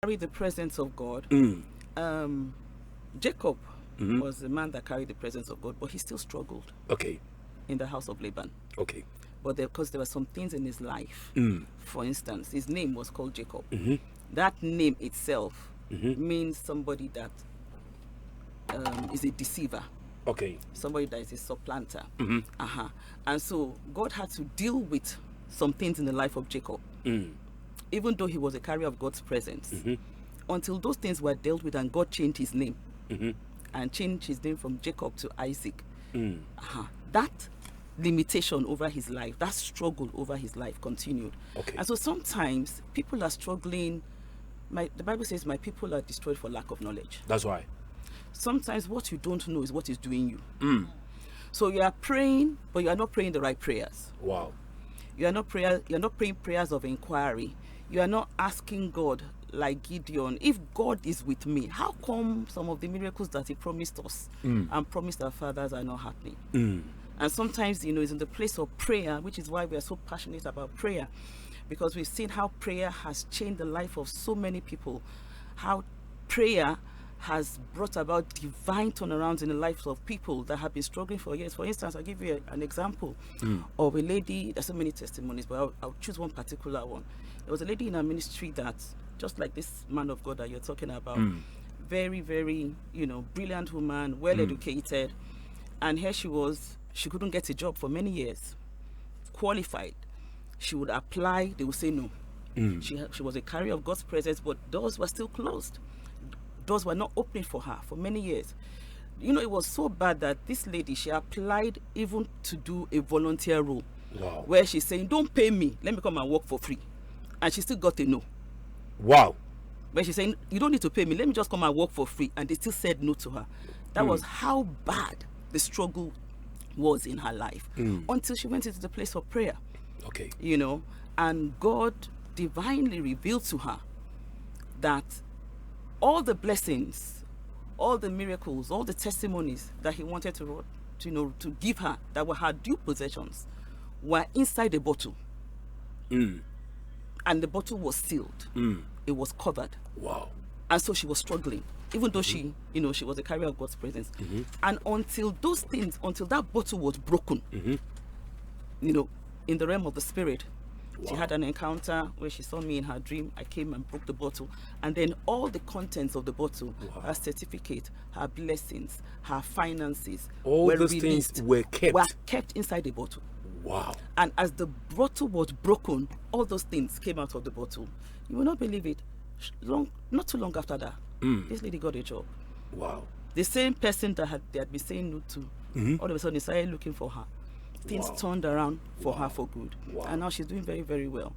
carry the presence of God. Jacob was the man that carried the presence of God, but he still struggled. Okay. In the house of Laban. Okay. But because there were some things in his life. For instance, his name was called Jacob. That name itself means somebody that is a deceiver. Okay. Somebody that is a supplanter. And so God had to deal with some things in the life of Jacob. Even though he was a carrier of God's presence. Until those things were dealt with and God changed his name. And changed his name from Jacob to Isaac. That limitation over his life, that struggle over his life continued. Okay. And so sometimes people are struggling. The Bible says, my people are destroyed for lack of knowledge. That's why. Sometimes what you don't know is what is doing you. So you are praying, but you are not praying the right prayers. Wow. You are not praying prayers of inquiry. You are not asking God, like Gideon, if God is with me, how come some of the miracles that he promised us and promised our fathers are not happening? And sometimes, it's in the place of prayer, which is why we are so passionate about prayer, because we've seen how prayer has changed the life of so many people, how prayer has brought about divine turnarounds in the lives of people that have been struggling for years. For instance, I'll give you an example of a lady. There's so many testimonies, but I'll choose one particular one. There was a lady in our ministry that, just like this man of God that you're talking about, very, very, brilliant woman, well-educated, and here she was, she couldn't get a job for many years, qualified. She would apply, they would say no. She was a carrier of God's presence, but doors were still closed. Doors were not opening for her for many years. It was so bad that this lady, she applied even to do a volunteer role. Wow. Where she's saying, don't pay me, let me come and work for free. And she still got a no. Wow. But she's saying, you don't need to pay me, let me just come and work for free. And they still said no to her. That was how bad the struggle was in her life. Until she went into the place of prayer. Okay. And God divinely revealed to her that all the blessings, all the miracles, all the testimonies that he wanted to give her, that were her due possessions, were inside the bottle. And the bottle was sealed. It was covered. Wow. And so she was struggling, even though she was a carrier of God's presence. And until that bottle was broken, in the realm of the spirit, she had an encounter where she saw me in her dream. I came and broke the bottle. And then all the contents of the bottle, her certificate, her blessings, her finances, all those things were kept inside the bottle. Wow. And as the bottle was broken, all those things came out of the bottle. You will not believe it. Not too long after that, this lady got a job. Wow. The same person that they had been saying no to, all of a sudden they started looking for her. Things turned around for her for good. And now she's doing very, very well.